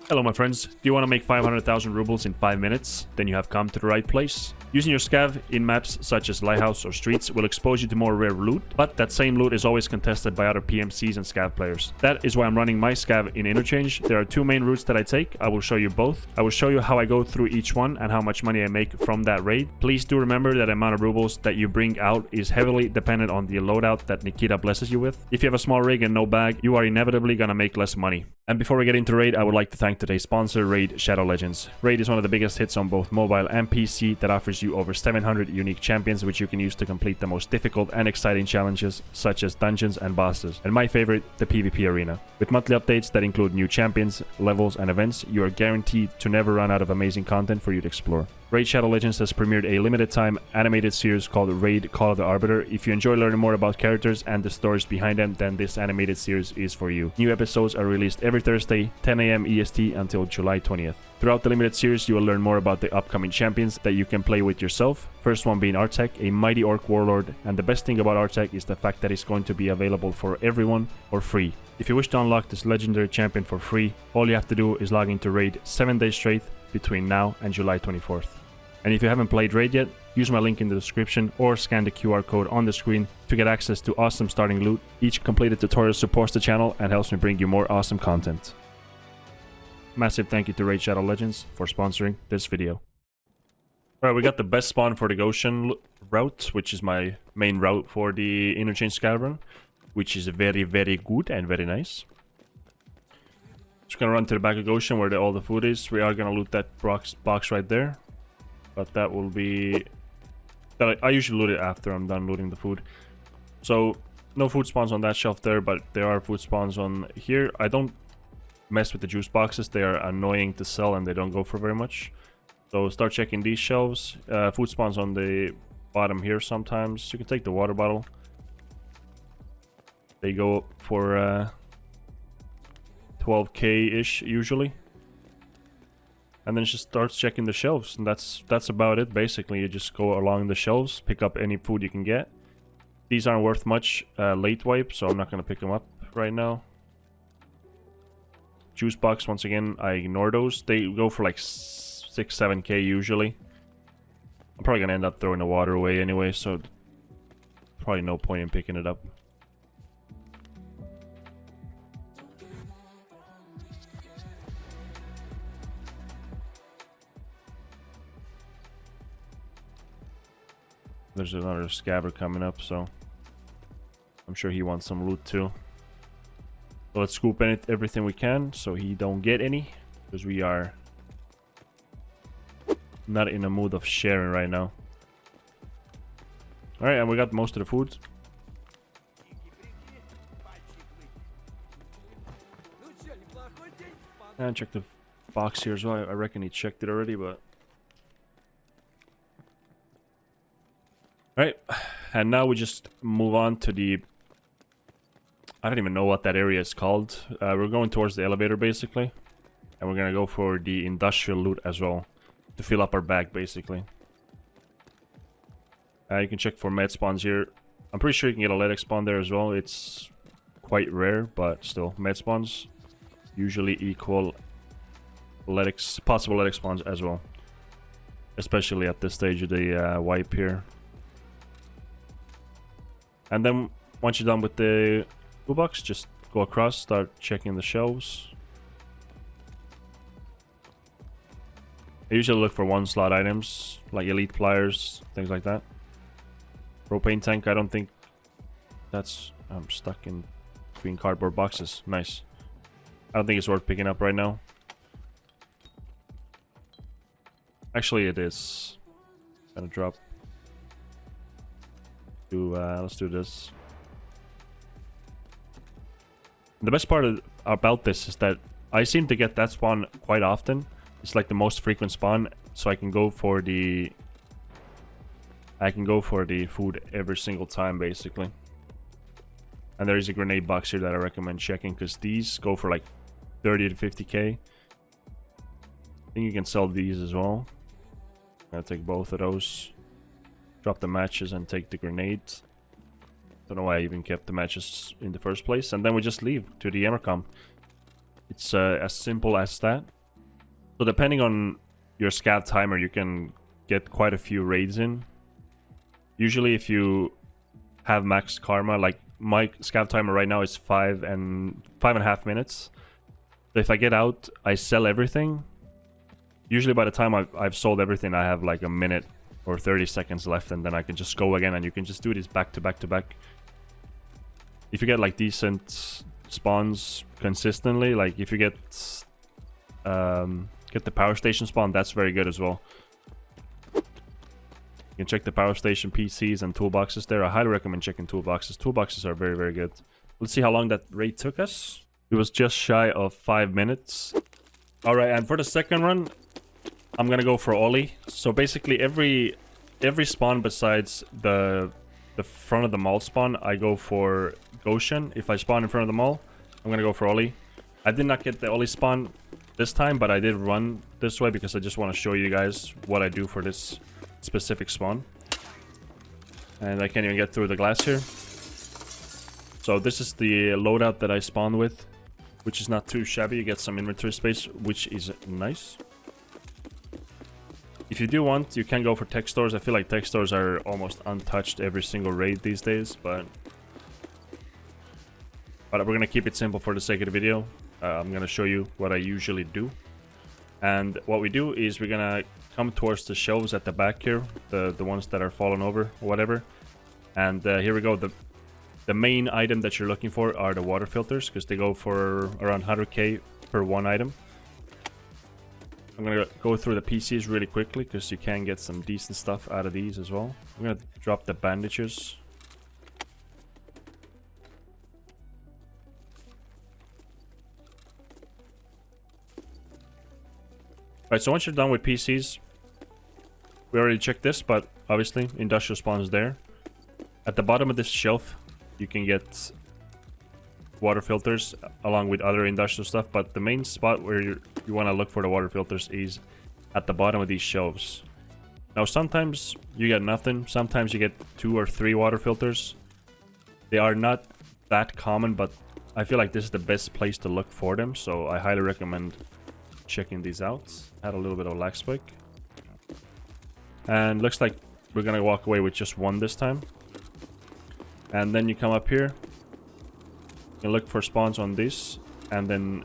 Hello my friends, do you want to make 500,000 rubles in 5 minutes? Then you have come to the right place. Using your scav in maps such as Lighthouse or Streets will expose you to more rare loot, but that same loot is always contested by other PMCs and scav players. That is why I'm running my scav in interchange. There are two main routes that I take. I will show you both. I will show you how I go through each one and how much money I make from that raid. Please do remember that the amount of rubles that you bring out is heavily dependent on the loadout that Nikita blesses you with. If you have a small rig and no bag, you are inevitably gonna make less money. And before we get into Raid, I would like to thank today's sponsor, Raid Shadow Legends. Raid is one of the biggest hits on both mobile and PC that offers you over 700 unique champions which you can use to complete the most difficult and exciting challenges such as dungeons and bosses. And my favorite, the PvP arena. With monthly updates that include new champions, levels and events, you are guaranteed to never run out of amazing content for you to explore. Raid Shadow Legends has premiered a limited time animated series called Raid Call of the Arbiter. If you enjoy learning more about characters and the stories behind them, then this animated series is for you. New episodes are released every Thursday, 10 AM EST until July 20th. Throughout the limited series, you will learn more about the upcoming champions that you can play with yourself. First one being Artek, a mighty orc warlord, and the best thing about Artek is the fact that it's going to be available for everyone for free. If you wish to unlock this legendary champion for free, all you have to do is log into Raid 7 days straight between now and July 24th. And if you haven't played Raid yet, use my link in the description or scan the QR code on the screen to get access to awesome starting loot. Each completed tutorial supports the channel and helps me bring you more awesome content. Massive thank you to Raid Shadow Legends for sponsoring this video. Alright, we got the best spawn for the Goshen route, which is my main route for the interchange scav, which is very, very good and very nice. Just gonna run to the back of Goshen where all the food is. We are gonna loot that box right there. But that will be... I usually loot it after I'm done looting the food. So, no food spawns on that shelf there, but there are food spawns on here. I don't mess with the juice boxes. They are annoying to sell and they don't go for very much. So, start checking these shelves. Food spawns on the bottom here sometimes. You can take the water bottle. They go for 12k-ish usually. And then just starts checking the shelves, and that's about it basically. You just go along the shelves, pick up any food you can get. These aren't worth much late wipe, so I'm not gonna pick them up right now. Juice box, once again, I ignore those. They go for like 6-7k usually. I'm probably gonna end up throwing the water away anyway, so probably no point in picking it up. There's another scabber coming up, so I'm sure he wants some loot too. So let's scoop in everything we can so he don't get any, because we are not in a mood of sharing right now. Alright, and we got most of the food. And check the box here as well. I reckon he checked it already, but... Alright, and now we just move on to the... I don't even know what that area is called. We're going towards the elevator basically. And we're gonna go for the industrial loot as well. To fill up our bag basically. You can check for med spawns here. I'm pretty sure you can get a Ledex spawn there as well. It's quite rare, but still. Med spawns usually equal Ledex, possible Ledex spawns as well. Especially at this stage of the wipe here. And then, once you're done with the toolbox, just go across, start checking the shelves. I usually look for one-slot items, like elite pliers, things like that. Propane tank, I don't think that's... I'm stuck in between cardboard boxes. Nice. I don't think it's worth picking up right now. Actually, it is. Gonna drop. Let's do this. The best part about this is that I seem to get that spawn quite often. It's like the most frequent spawn, so I can go for the food every single time basically. And there is a grenade box here that I recommend checking, because these go for like 30 to 50k. I think you can sell these as well. I'll take both of those. Drop the matches and take the grenades. Don't know why I even kept the matches in the first place. And then we just leave to the Emercom. It's as simple as that. So depending on your scav timer, you can get quite a few raids in. Usually if you have max karma, like my scav timer right now is 5.5 minutes. So if I get out, I sell everything. Usually by the time I've sold everything, I have like a minute or 30 seconds left, and then I can just go again, and you can just do this back to back to back. If you get like decent spawns consistently, like if you get the power station spawn, that's very good as well. You can check the power station PCs and toolboxes there. I highly recommend checking toolboxes. Toolboxes are very, very good. Let's see how long that raid took us. It was just shy of 5 minutes. Alright, and for the second run, I'm gonna go for Ollie. So basically every spawn besides the front of the mall spawn, I go for Goshen. If I spawn in front of the mall, I'm gonna go for Ollie. I did not get the Ollie spawn this time, but I did run this way because I just want to show you guys what I do for this specific spawn. And I can't even get through the glass here. So this is the loadout that I spawned with, which is not too shabby. You get some inventory space, which is nice. If you do want, you can go for tech stores. I feel like tech stores are almost untouched every single raid these days, but we're gonna keep it simple for the sake of the video. I'm gonna show you what I usually do. And what we do is we're gonna come towards the shelves at the back here, the ones that are fallen over or whatever. And here we go. The main item that you're looking for are the water filters, because they go for around 100k per one item. I'm gonna go through the PCs really quickly because you can get some decent stuff out of these as well. I'm gonna drop the bandages. Alright, so once you're done with PCs, we already checked this, but obviously industrial spawn is there. At the bottom of this shelf, you can get water filters along with other industrial stuff, but the main spot where you want to look for the water filters is at the bottom of these shelves. Now sometimes you get nothing, sometimes you get 2 or 3 water filters. They are not that common, but I feel like this is the best place to look for them, so I highly recommend checking these out. Had a little bit of lag spike, and looks like we're gonna walk away with just 1 this time. And then you come up here, you can look for spawns on this, and then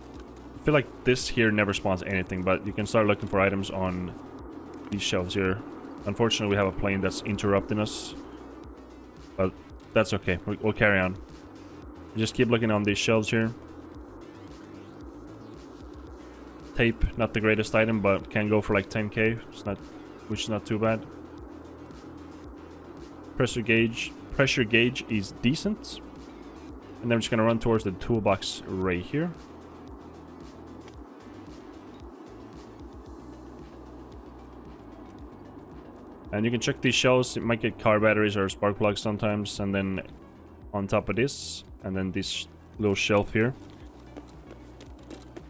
I feel like this here never spawns anything, but you can start looking for items on these shelves here. Unfortunately, we have a plane that's interrupting us, but that's okay. We'll carry on. Just keep looking on these shelves here. Tape, not the greatest item, but can go for like 10k. Which is not too bad. Pressure gauge is decent. And then I'm just gonna run towards the toolbox right here. And you can check these shells. It might get car batteries or spark plugs sometimes. And then on top of this, and then this little shelf here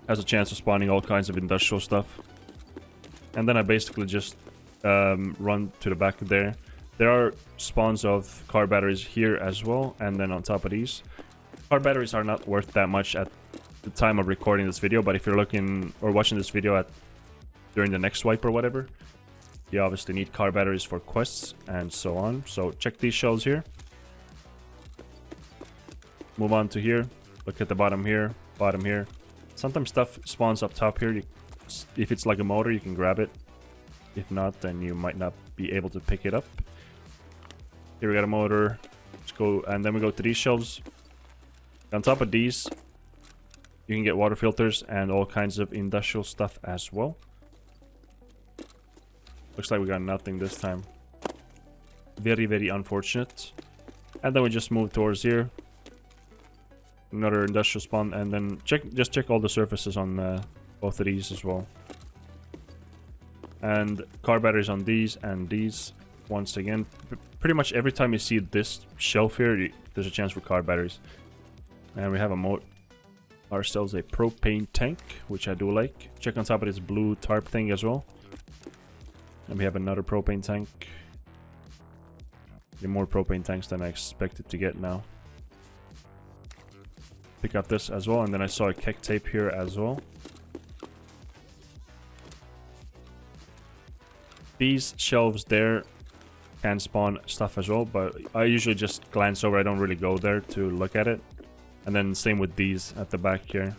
has a chance of spawning all kinds of industrial stuff. And then I basically just run to the back there. There are spawns of car batteries here as well, and then on top of these. Car batteries are not worth that much at the time of recording this video, but if you're looking or watching this video during the next swipe or whatever, you obviously need car batteries for quests and so on. So check these shelves here. Move on to here. Look at the bottom here, bottom here. Sometimes stuff spawns up top here. If it's like a motor, you can grab it. If not, then you might not be able to pick it up. Here we got a motor. Let's go, and then we go to these shelves. On top of these, you can get water filters and all kinds of industrial stuff as well. Looks like we got nothing this time. Very, very unfortunate. And then we just move towards here. Another industrial spawn, and then just check all the surfaces on both of these as well. And car batteries on these and these. Once again, pretty much every time you see this shelf here, there's a chance for car batteries. And we have ourselves a propane tank, which I do like. Check on top of this blue tarp thing as well. And we have another propane tank. Get more propane tanks than I expected to get now. Pick up this as well, and then I saw a keg tape here as well. These shelves there can spawn stuff as well, but I usually just glance over. I don't really go there to look at it. And then same with these at the back here.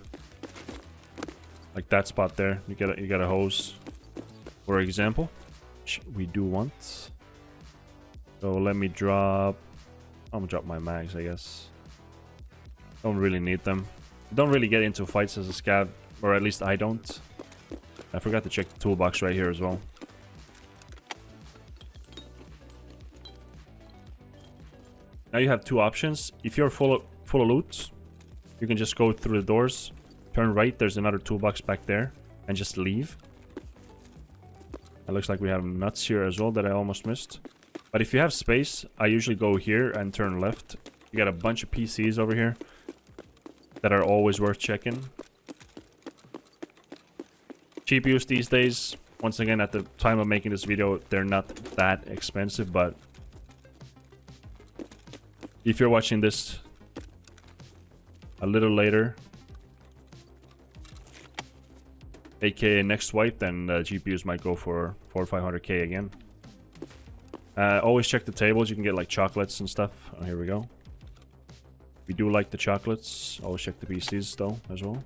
Like that spot there, you get a hose, for example, which we do want. So let me drop. I'm gonna drop my mags, I guess. Don't really need them. Don't really get into fights as a scav, or at least I don't. I forgot to check the toolbox right here as well. Now you have two options. If you're full of loot, you can just go through the doors, turn right, there's another toolbox back there, and just leave. It looks like we have nuts here as well that I almost missed. But if you have space, I usually go here and turn left. You got a bunch of PCs over here that are always worth checking. GPUs these days, once again, at the time of making this video, they're not that expensive, but if you're watching this a little later, aka next wipe, then GPUs might go for 400 or 500k again. Always check the tables. You can get like chocolates and stuff. Oh, here we go. We do like the chocolates. Always check the PCs though as well.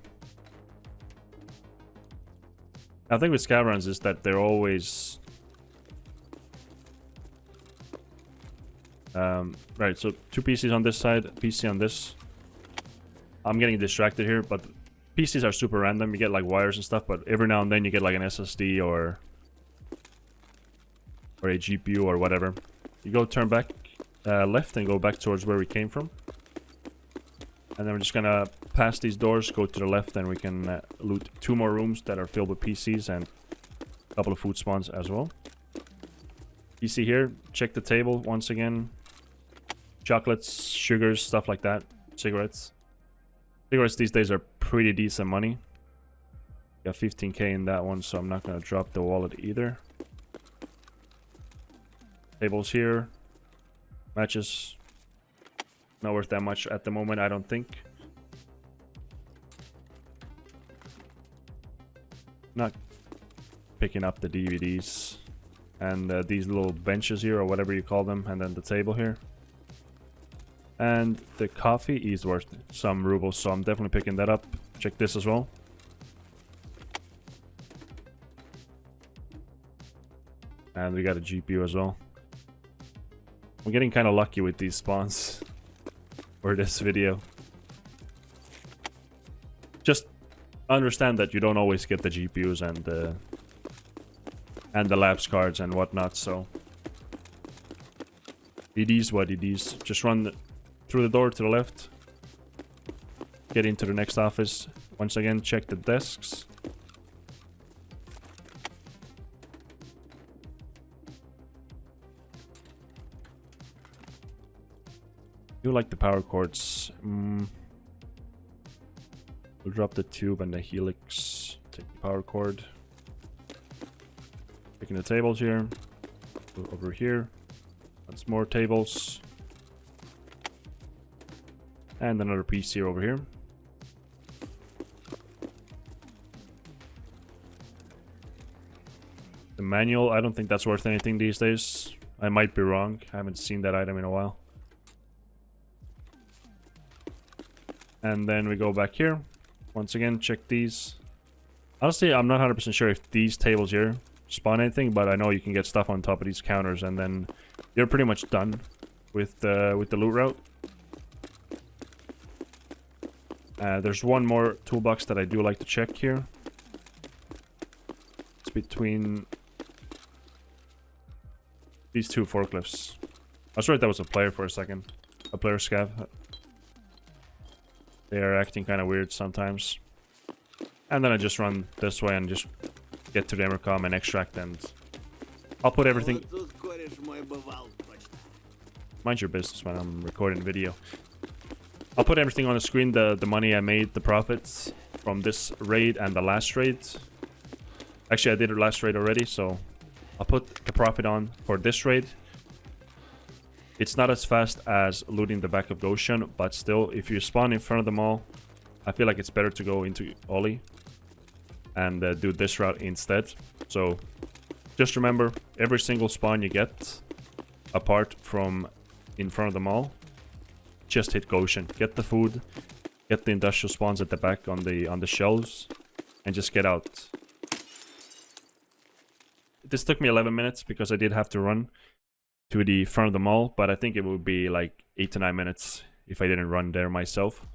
I think with scav runs is that they're always right, so two PCs on this side, PC on this. I'm getting distracted here, but PCs are super random. You get like wires and stuff, but every now and then you get like an SSD or a GPU or whatever. You go turn back left and go back towards where we came from. And then we're just gonna pass these doors, go to the left, and we can loot two more rooms that are filled with PCs and a couple of food spawns as well. PC here, check the table once again. Chocolates, sugars, stuff like that. Cigarettes. Cigarettes these days are pretty decent money. Got 15k in that one, so I'm not gonna drop the wallet either. Tables here. Matches. Not worth that much at the moment, I don't think. Not picking up the DVDs. And these little benches here, or whatever you call them. And then the table here. And the coffee is worth some rubles, so I'm definitely picking that up. Check this as well. And we got a GPU as well. I'm getting kind of lucky with these spawns for this video. Just understand that you don't always get the GPUs and the labs cards and whatnot, so it is what it is. Just run through the door to the left, get into the next office. Once again, check the desks. I do like the power cords. We'll drop the tube and the helix. Take the power cord. Taking the tables here. Go over here. That's more tables. And another PC over here. The manual, I don't think that's worth anything these days. I might be wrong. I haven't seen that item in a while. And then we go back here. Once again, check these. Honestly, I'm not 100% sure if these tables here spawn anything, but I know you can get stuff on top of these counters, and then you're pretty much done with the loot route. There's one more toolbox that I do like to check here. It's between these two forklifts. I was worried that was a player for a second. A player scav. They are acting kind of weird sometimes. And then I just run this way and just get to the Emercom and extract, and I'll put everything... Mind your business, man. I'm recording video. I'll put everything on the screen. The money I made, the profits from this raid and the last raid. Actually, I did the last raid already, so I'll put the profit on for this raid. It's not as fast as looting the back of Goshen, but still, if you spawn in front of them all, I feel like it's better to go into Ollie and do this route instead. So Just remember, every single spawn you get, apart from in front of the mall, just hit Goshen. Get the food, get the industrial spawns at the back on the shelves, and just get out. This took me 11 minutes because I did have to run to the front of the mall, but I think it would be like 8 to 9 minutes if I didn't run there myself.